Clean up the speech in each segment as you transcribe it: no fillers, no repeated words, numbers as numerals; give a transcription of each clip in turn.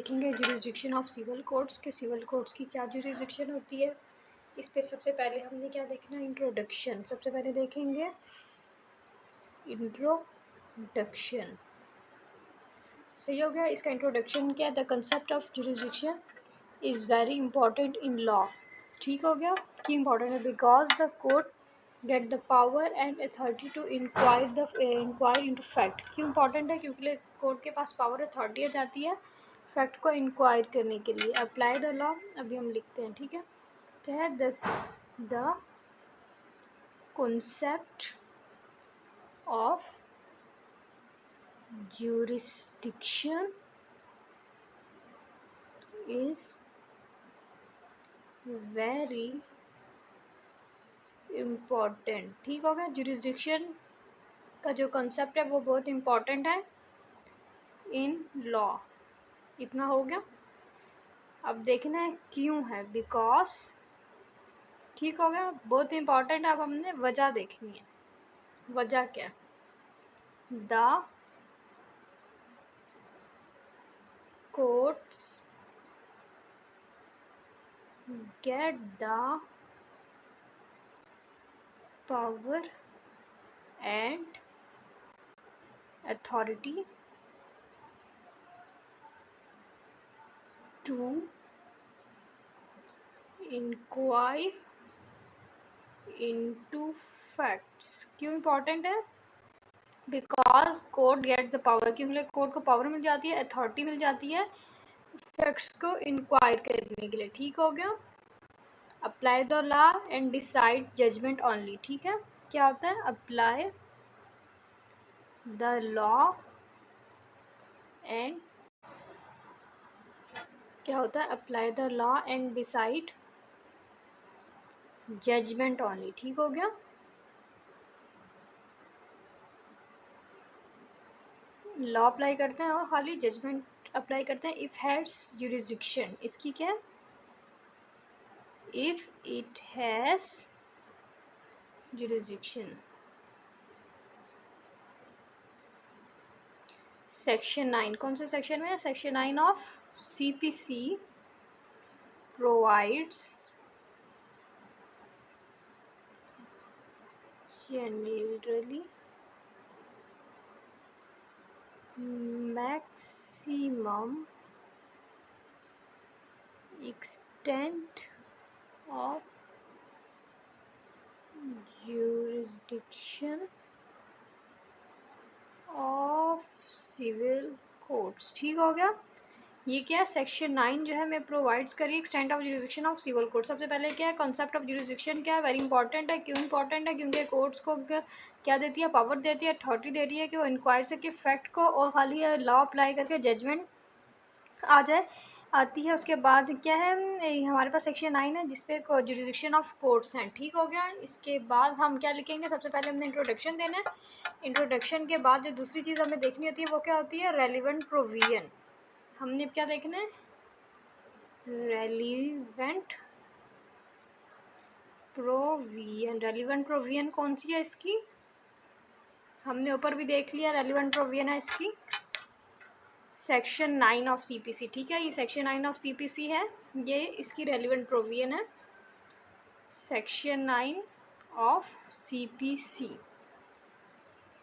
देखेंगे jurisdiction of civil courts के civil courts की क्या जुरिसडिक्शन होती है। इस पे सबसे पहले हमने क्या देखना है, इंट्रोडक्शन। सबसे पहले देखेंगे इंट्रोडक्शन। सही हो गया। इसका इंट्रोडक्शन क्या है, the concept of jurisdiction is very important in law. ठीक हो गया कि इंपॉर्टेंट है because the court get the power and authority to inquire into fact. क्यों इंपॉर्टेंट है, क्योंकि कोर्ट के पास पावर अथॉरिटी आ जाती है फैक्ट को इंक्वायर करने के लिए। अप्लाई द लॉ अभी हम लिखते हैं, ठीक है। क्या है, the concept of jurisdiction is very important। ठीक हो गया। jurisdiction का जो concept है वो बहुत important है in law। इतना हो गया। अब देखना है क्यों है, because। ठीक हो गया, बहुत important है। अब हमने वजह देखनी है। वजह क्या है, the courts get the power and authority to inquire into facts। क्यों इम्पॉर्टेंट है, because court get the power. क्योंकि कोर्ट को पावर मिल जाती है, अथॉरिटी मिल जाती है फैक्ट्स को इंक्वायर करने के लिए। ठीक हो गया। Apply the law and decide judgment only. ठीक है, क्या होता है, अप्लाई द लॉ एंड क्या होता है, apply the law and decide judgment only. ठीक हो गया। लॉ अप्लाई करते हैं और खाली जजमेंट अप्लाई करते हैं। इफ हैज जुरिसडिक्शन, इसकी क्या है, if it has jurisdiction। Section 9, कौन से सेक्शन में है, section 9 of CPC provides generally maximum extent of jurisdiction of civil courts। ठीक हो गया। ये क्या है, सेक्शन 9 जो है मैं प्रोवाइड्स करी extent of jurisdiction of civil court. सबसे पहले क्या है, कॉन्सेप्ट ऑफ जुरिसडिक्शन क्या है, वेरी इंपॉर्टेंट है। क्यों इंपॉर्टेंट है, क्योंकि कोर्ट्स को क्या देती है, पावर देती है, अथॉरिटी दे रही है कि वो इंक्वायर से कि फैक्ट को और खाली लॉ अप्लाई करके जजमेंट आ जाए, आती है। उसके बाद क्या है, हमारे पास सेक्शन 9 है जिसपे जुरिसडिक्शन ऑफ कोर्ट्स हैं। ठीक हो गया। इसके बाद हम क्या लिखेंगे, सबसे पहले हमने इंट्रोडक्शन देना है। इंट्रोडक्शन के बाद जो दूसरी चीज़ हमें देखनी होती है वो क्या होती है, रेलिवेंट प्रोविजन। हमने क्या देखना है, रेलिवेंट प्रोविजन। रेलिवेंट प्रोविजन कौन सी है इसकी, हमने ऊपर भी देख लिया। रेलिवेंट प्रोविजन है इसकी सेक्शन 9 ऑफ CPC। ठीक है, ये सेक्शन 9 ऑफ CPC है, ये इसकी रेलिवेंट प्रोविजन है, सेक्शन 9 ऑफ CPC।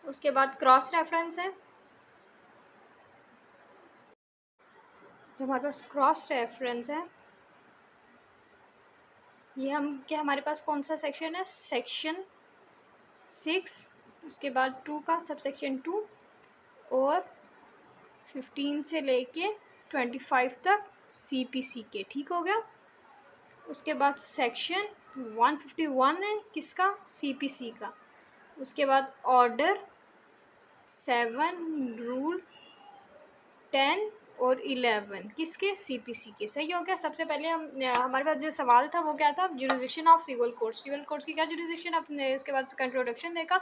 उसके बाद क्रॉस रेफरेंस है। जो हमारे पास क्रॉस रेफरेंस है, ये हम क्या, हमारे पास कौन सा सेक्शन है, सेक्शन 6, उसके बाद 2 का सबसेक्शन 2 और 15 से लेके 25 तक CPC के। ठीक हो गया। उसके बाद सेक्शन 151 है किसका, CPC का। उसके बाद ऑर्डर 7, रूल 10 और 11 किसके, CPC के। सही हो गया। सबसे पहले हमारे पास जो सवाल था वो क्या था, jurisdiction of civil courts. Civil courts की क्या जुरिसडिक्शन, अपने उसके बाद उसका इंट्रोडक्शन देखा।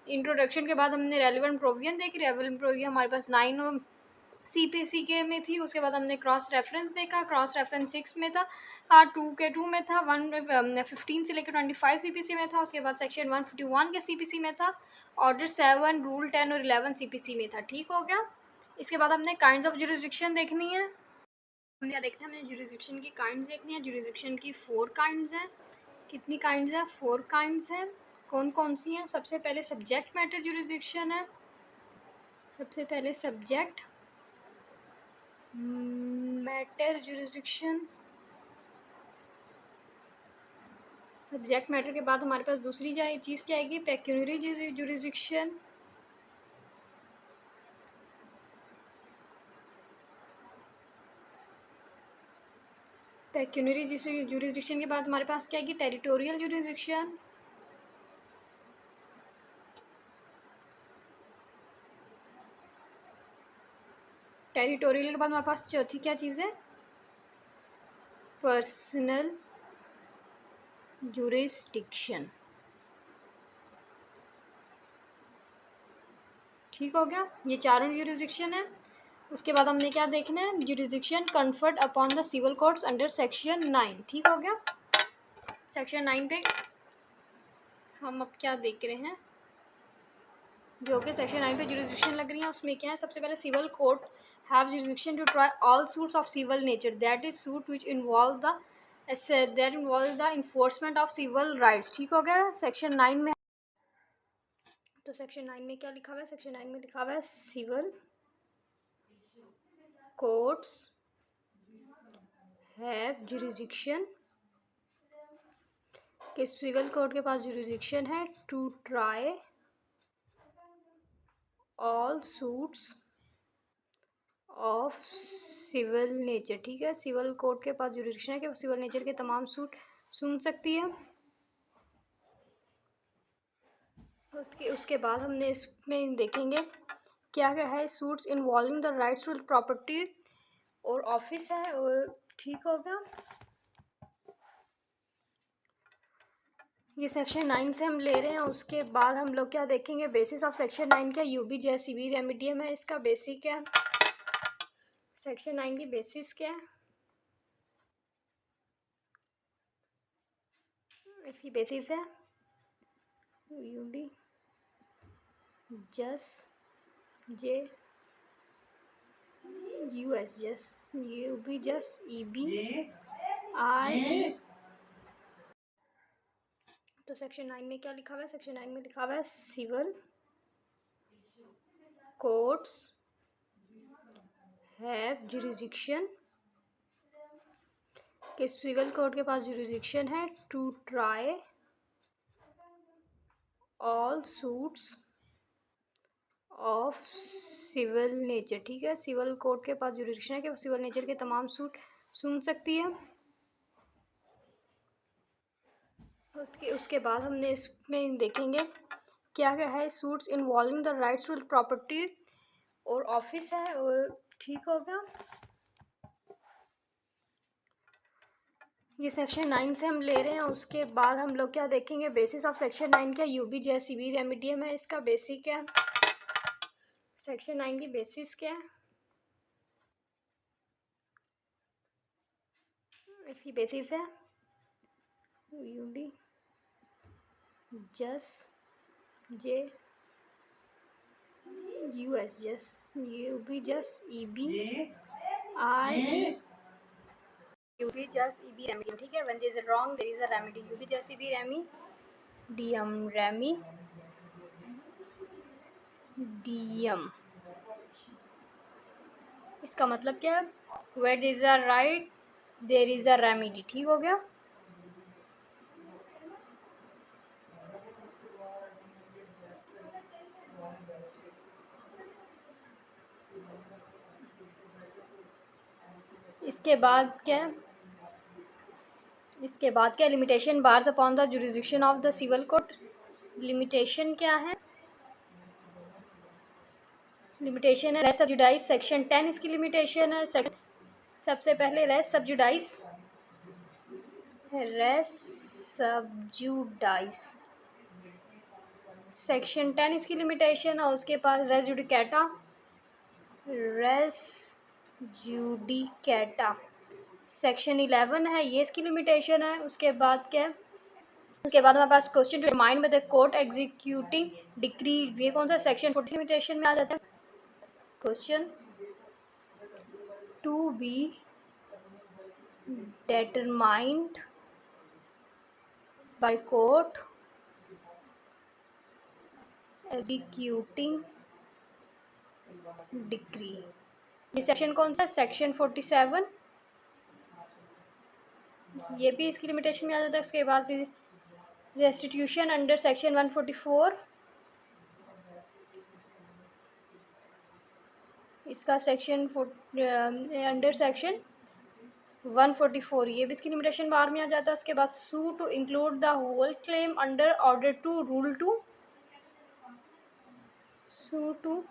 इंट्रोडक्शन के बाद हमने रेलिवेंट प्रोविजन देखी। रेलिवेंट प्रोविजन हमारे पास 9 CPC के में थी। उसके बाद हमने क्रॉस रेफरेंस देखा, क्रॉस रेफरेंस 6 में था, 2 के 2 में था, 15 से लेकर 25 CPC में था। उसके बाद सेक्शन 151 के CPC में था, ऑर्डर 7, रूल 10 और 11 CPC में था। ठीक हो गया। इसके बाद हमने काइंड्स ऑफ जुरिसडिक्शन देखनी है। हमने क्या देखना है, हमने जुरिसडिक्शन की काइंड्स देखनी है। जुरिसडिक्शन की 4 काइंड्स हैं। कितनी काइंड्स हैं? 4 काइंड्स हैं। कौन कौन सी हैं? सबसे पहले सब्जेक्ट मैटर जुरिसडिक्शन है। सबसे पहले subject matter jurisdiction. Subject matter के बाद हमारे पास दूसरी चीज़ क्या आएगी? पेक्यूनियरी जुरिसडिक्शन। पेक्यूनियरी जुरिसडिक्शन के बाद हमारे पास क्या आएगी? Territorial jurisdiction. टेरिटोरियल के बाद हमारे पास चौथी क्या चीज़ है? Personal jurisdiction. ठीक हो गया, ये चारों जुरिसडिक्शन है। उसके बाद हमने क्या देखना है? Jurisdiction conferred upon the civil codes under section 9। ठीक हो गया। सेक्शन 9 पे हम अब क्या देख रहे हैं, जो कि सेक्शन 9 पे जुरिसडिक्शन लग रही है। उसमें क्या है? सबसे पहले civil court have jurisdiction to try all suits of civil nature, that is suit which involve the enforcement of civil rights. ठीक हो गया। सेक्शन 9 में तो सेक्शन 9 में क्या लिखा हुआ है? सेक्शन 9 में लिखा हुआ है सिविल कोर्ट्स हैव जुरिसडिक्शन, कि सिविल कोर्ट के पास जुरिसडिक्शन है to try all suits of civil nature. ठीक है, सिविल कोर्ट के पास जुरिसडिक्शन है कि वो सिविल नेचर के तमाम सूट सुन सकती है। उसके बाद हमने इसमें देखेंगे क्या क्या है। Suits involving the rights to property और ऑफिस है। और ठीक हो गया, ये सेक्शन 9 से हम ले रहे हैं। उसके बाद हम लोग क्या देखेंगे? बेसिस ऑफ सेक्शन 9 क्या? यूबी जेसीबी रेमिडियम है इसका बेसिक है। सेक्शन 9 की बेसिस क्या है? इसकी बेसिस है यूबी जस जे यूएस जस यूबी जस ईबी आई। तो सेक्शन 9 में क्या लिखा हुआ है? सेक्शन 9 में लिखा हुआ है सिविल कोर्ट्स हैव जुरिसडिक्शन, कि सिविल कोर्ट के पास जुरिसडिक्शन है to try all suits of civil nature. ठीक है, सिविल कोर्ट के पास जुरिसडिक्शन है कि वो सिविल नेचर के तमाम सूट सुन सकती है। उसके बाद हमने इसमें देखेंगे क्या क्या है। Suits involving the rights to property और ऑफिस है। और ठीक हो गया, ये सेक्शन 9 से हम ले रहे हैं। उसके बाद हम लोग क्या देखेंगे? बेसिस ऑफ सेक्शन 9 क्या? यूबी जेसीबी रेमिडियम है इसका बेसिक है। सेक्शन 9 की बेसिस क्या है? इसकी बेसिस है यूबी जस जे यूएस जस यूबी जस ईबी आई यूबी जस ईबी रेमिडियम। ठीक है, when there is a wrong there is a remedy. यूबी जस ईबी रेमिडियम, इसका मतलब क्या है? Where there is a right there is a remedy. ठीक हो गया। इसके बाद क्या है? इसके बाद क्या? Limitation bars upon the jurisdiction of the civil court. Limitation क्या है? लिमिटेशन है रेस सब्जुडाइज। सेक्शन 10 इसकी लिमिटेशन है। सबसे पहले रेस सब्जुडाइज सेक्शन 10 इसकी लिमिटेशन है। उसके पास रेस जुडिकेटा सेक्शन 11 है, ये इसकी लिमिटेशन है। उसके बाद क्या है? उसके बाद हमारे पास क्वेश्चन टू रिमाइंड में द कोर्ट एग्जीक्यूटिंग डिक्री, ये कौन सा? सेक्शन 40 लिमिटेशन में आ जाता है। Question to be determined by court executing decree. ये सेक्शन कौन सा? सेक्शन 47। ये भी इसकी लिमिटेशन में आ जाता है। उसके बाद रेस्टिट्यूशन अंडर सेक्शन 144, इसका सेक्शन अंडर सेक्शन 144, ये भी इसकी लिमिटेशन बाहर में आ जाता है। उसके बाद sue to include the whole claim under order to rule 2, sue to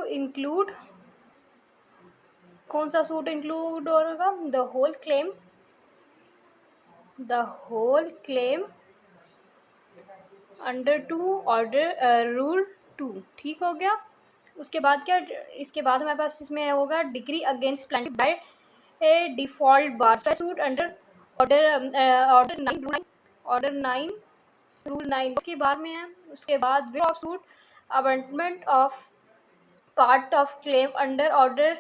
include कौन सा सूट इंक्लूड होगा? The whole claim under two order rule 2। ठीक हो गया। उसके बाद क्या? इसके बाद हमारे पास इसमें होगा degree against plant by a default bar suit under order 9 rule 9 उसके बाद में है। उसके बाद will of suit abandonment of part of claim under order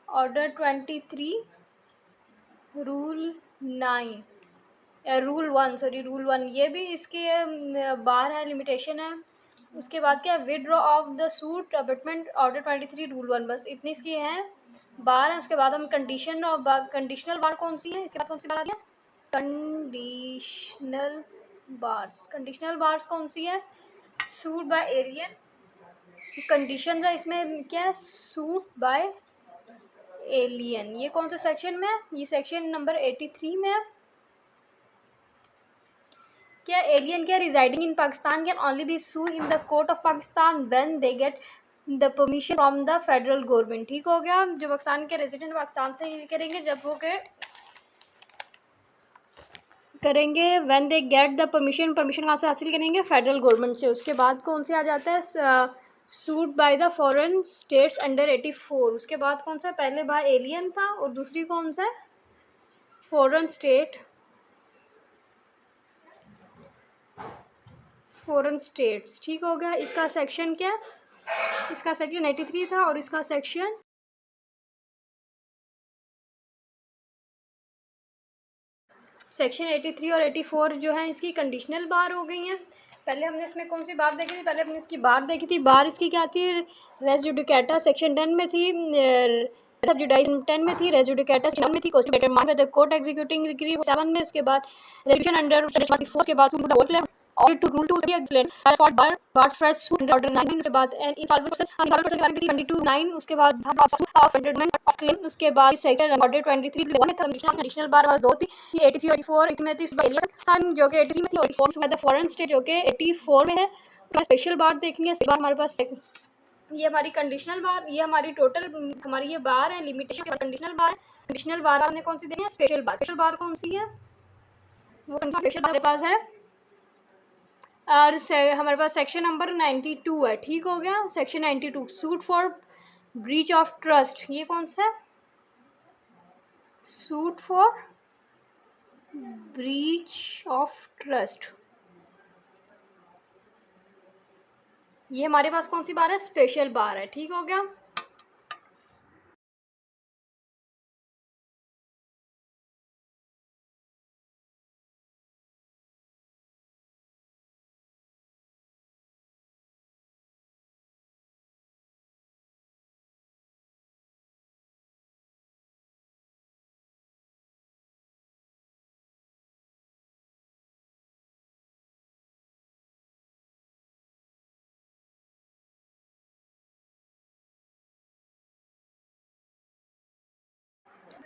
23 rule 1 ये भी इसके बाहर है, लिमिटेशन है। उसके बाद क्या? Withdraw of the suit abatement order 23 rule 1, बस इतनी इसकी हैं बार है। उसके बाद हम कंडीशनल बार कौन सी है? इसके बाद कौन सी बार आ गया? कंडीशनल बार्स कौन सी है? Suit by alien. कंडीशन है इसमें क्या है? Suit by alien. ये कौन से सेक्शन में है? ये सेक्शन नंबर 83 में है। क्या? एलियन क्या? Residing in Pakistan can only be sue in the court of Pakistan when they get the permission from the federal government. ठीक हो गया। जो पाकिस्तान के रेजिडेंट पाकिस्तान से ही करेंगे जब वो करेंगे when they get the permission कहाँ से हासिल करेंगे? फेडरल गवर्नमेंट से। उसके बाद कौन से आ जाता है? Suit by the foreign states under 84। उसके बाद कौन सा? पहले बाय एलियन था और दूसरी कौन सा है? Foreign states. ठीक हो गया। इसका सेक्शन क्या? इसका सेक्शन 83 था और इसका सेक्शन सेक्शन 83 और 84 जो है इसकी कंडीशनल बार हो गई हैं। पहले हमने इसमें कौन सी बार देखी थी? पहले हमने इसकी बार देखी थी। बार इसकी क्या थी? रेस जुडिकेटा सेक्शन 10 में थी, जुडाइज्म 10 में थी, रेस जुडिकेटा 7 में थी, कोर्ट एग्जीक्यूटिंग डिक्री 7 में। उसके बाद रेजुलेशन अंडर 44 के बाद order to rule 2 for bars fresh suit order 9 के बाद इनसॉल्वेंट पर्सन के बारे में 22/9। उसके बाद ऑफ अमेंडमेंट ऑफ क्लेम। उसके बाद sector order 23 one conditional bar was दो थी, ये 83 और 84 इसमें थी एलियन जो कि 83 में थी, और 84 में द फॉरेन स्टेट जो कि 84 में है। तो स्पेशल बार देखेंगे। इसके बाद हमारे पास ये हमारी कंडीशनल बार, ये हमारी टोटल हमारी ये बार है लिमिटेशन। कंडीशनल बार हमने कौन सी देनी है? स्पेशल बार कौन सी है? वो स्पेशल बार हमारे पास है और हमारे पास सेक्शन नंबर 92 है। ठीक हो गया। Section 92 suit for breach of trust. ये कौन सा है? Suit for breach of trust. ये हमारे पास कौन सी बार है? स्पेशल बार है। ठीक हो गया।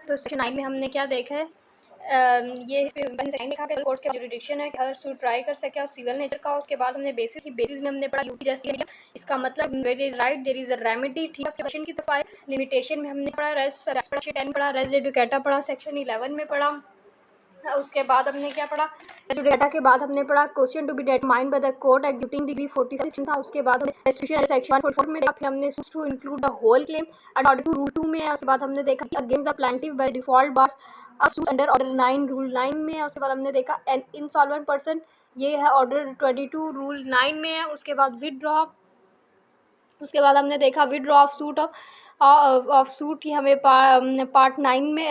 तो सेक्शन 9 में हमने क्या देखा है? ये लिखा है कोर्ट का जुरिडिक्शन है कि हर सूट ट्राई कर सके और सिविल नेचर का। उसके बाद हमने बेसिस में हमने पढ़ा यूटी जैसी है, इसका मतलब where is right there is a remedy. ठीक है। सेक्शन की तरफ आए लिमिटेशन में हमने पढ़ा रेस 10 पढ़ा, रेस एडुकेटा पढ़ा, सेक्शन 11 में पढ़ा उसके बाद हमने क्या पढ़ा, डेटा के बाद हमने पढ़ा question to be determined by the court executing decree 47 था। उसके बाद हमने रेस्ट्रिक्शन सेक्शन 144 में देखा, फिर हमने to include the whole claim and order to rule 2 में है। उसके बाद हमने देखा कि against the plaintiff by default bars of suits under order 9 rule 9 में है। उसके बाद हमने देखा एन इनसॉल्वेंट पर्सन, ये है ऑर्डर 22 रूल 9 में है। उसके बाद विदड्रॉ, उसके बाद हमने देखा withdraw of suit of suit की हमें पार्ट 9 में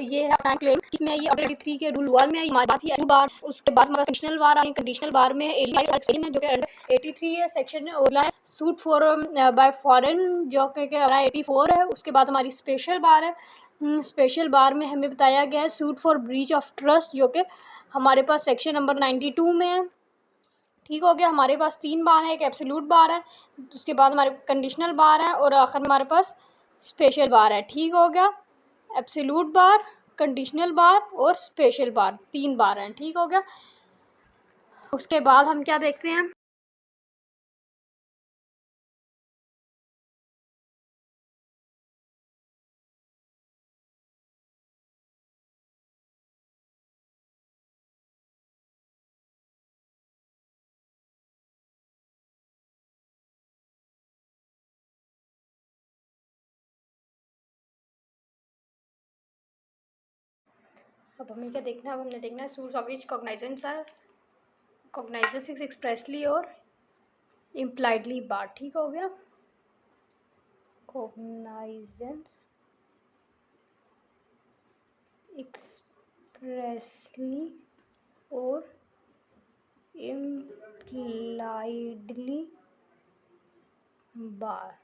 ये है क्लेम, इसमें ये ऑर्डर 3 के रूल 1 में है हमारी बात है बार। उसके बाद हमारा कंडीशनल बार है, कंडीशनल बार में 85 है जो कि अंडर 83 है सेक्शन है सूट फॉर बाय फॉरेन जो कि 84 है। उसके बाद हमारी स्पेशल बार है, स्पेशल बार में हमें बताया गया है suit for breach of trust जो कि हमारे पास सेक्शन नंबर 92 में है। ठीक हो गया, हमारे पास 3 बार है, एक एब्सोल्यूट बार है, उसके बाद हमारे कंडीशनल बार है और आखिर में हमारे पास स्पेशल बार है। ठीक हो गया, एब्सोल्यूट बार, कंडीशनल बार और स्पेशल बार, 3 बार हैं। ठीक हो गया, उसके बाद हम क्या देखते हैं, अब हमें क्या देखना है, अब हमने देखना है source of which cognizance or cognizance is expressly और इम्प्लाइडली बार। ठीक हो गया, कॉग्नाइजेंस एक्सप्रेसली और इम्प्लाइडली बार।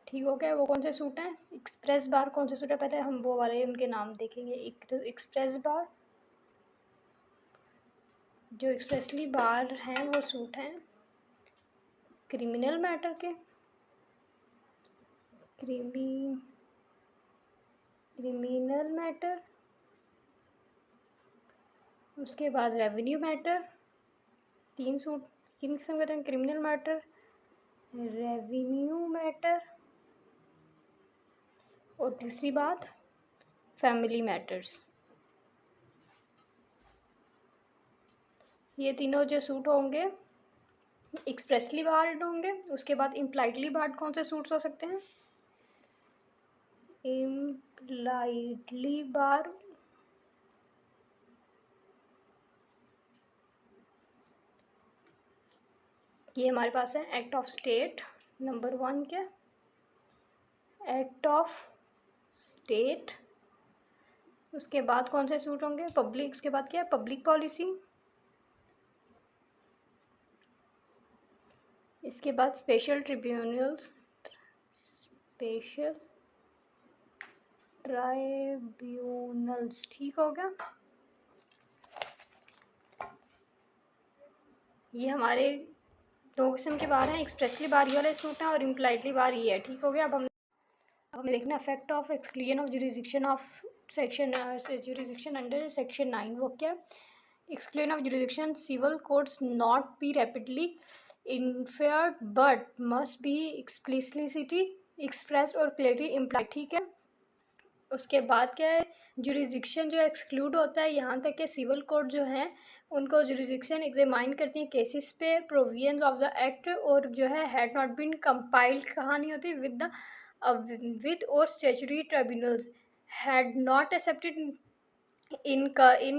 ठीक हो गया, वो कौन से सूट हैं, एक्सप्रेस बार कौन से सूट है, पहले हम वो वाले उनके नाम देखेंगे। एक तो एक्सप्रेस बार, जो एक्सप्रेसली बार हैं वो सूट हैं क्रिमिनल मैटर के, क्रिमिनल मैटर, उसके बाद रेवेन्यू मैटर। 3 सूट किन किस्म के हैं, क्रिमिनल मैटर, रेवेन्यू मैटर और तीसरी बात फैमिली मैटर्स। ये तीनों जो सूट होंगे एक्सप्रेसली बार्ड होंगे। उसके बाद इम्प्लाइडली बार्ड कौन से सूट्स हो सकते हैं, इम्प्लाइडली बार ये हमारे पास है एक्ट ऑफ स्टेट नंबर 1 के, एक्ट ऑफ स्टेट। उसके बाद कौन से सूट होंगे, पब्लिक, उसके बाद क्या है पब्लिक पॉलिसी, इसके बाद स्पेशल ट्रिब्यूनल्स, स्पेशल ट्राइब्यूनल्स। ठीक हो गया, ये हमारे 2 किस्म के बार हैं, एक्सप्रेसली बार ये वाले सूट हैं और इम्प्लाइडली बार ये है। ठीक हो गया, अब हमें देखना effect of exclusion of jurisdiction of section jurisdiction under section 9। वो क्या, exclusion of jurisdiction civil courts not be rapidly inferred but must be explicitly express और क्लियरली इम्प्लाइड। ठीक है, उसके बाद क्या है, जुरिडिक्शन जो एक्सक्लूड होता है, यहाँ तक कि सिविल कोर्ट जो हैं उनको जुरिडिक्शन एग्जामाइन करती हैं केसेस पे प्रोविजंस ऑफ द एक्ट, और जो है हैड नॉट बीन कंपाइल्ड कहाँ नहीं होती विद और statutory tribunals had not accepted in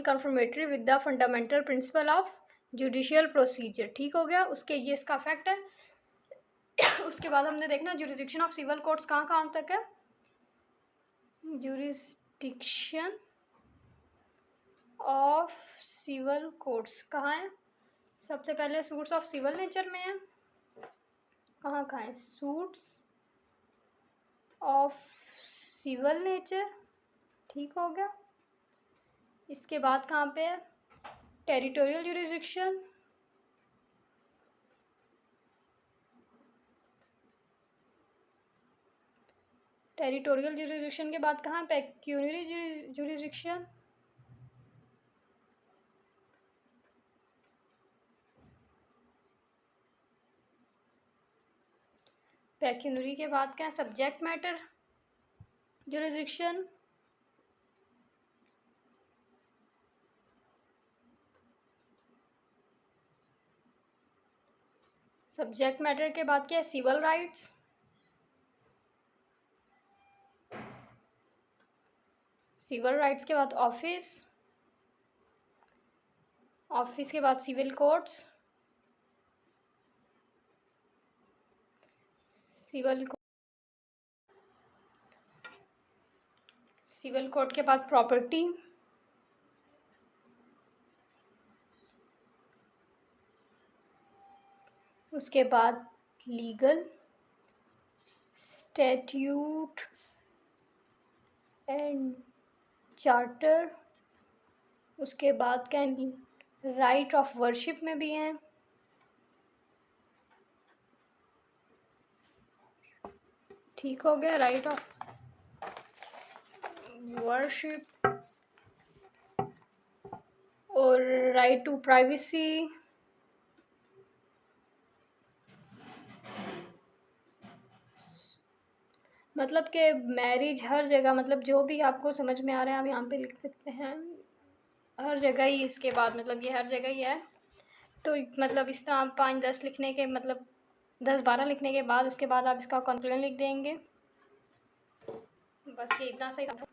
confirmatory with the fundamental principle of judicial procedure. ठीक हो गया, उसके ये इसका फैक्ट है। उसके बाद हमने देखना जुरिडिक्शन ऑफ सिविल कोर्ट्स कहाँ कहाँ तक है, जुरिस्डिक्शन ऑफ सिविल कोर्ट्स कहाँ है, सबसे पहले सूट्स ऑफ सिविल नेचर में है, कहाँ कहाँ है, सूट्स ऑफ सिविल नेचर। ठीक हो गया, इसके बाद कहाँ पे है, टेरिटोरियल जुरिस्डिक्शन, टेरिटोरियल जुरिस्डिक्शन के बाद कहाँ, पेक्यूनियरी जुरिस्डिक्शन, पेक्यूनियरी के बाद क्या है, subject matter, jurisdiction, subject matter के बाद क्या है, सिविल राइट्स, सिविल राइट्स के बाद ऑफिस, ऑफिस के बाद सिविल कोर्ट्स, सिविल कोर्ट के बाद प्रॉपर्टी, उसके बाद लीगल, स्टैट्यूट एंड चार्टर, उसके बाद कैन राइट ऑफ वर्शिप में भी हैं, ठीक हो गया, राइट ऑफ वर्शिप और राइट टू प्राइवेसी, मतलब कि मैरिज हर जगह, मतलब जो भी आपको समझ में आ रहा है आप यहाँ पे लिख सकते हैं, हर जगह ही इसके बाद मतलब ये हर जगह ही है। तो मतलब इस तरह 5-10 लिखने के मतलब 10-12 लिखने के बाद उसके बाद आप इसका कंक्लूजन लिख देंगे। बस ये इतना सही था।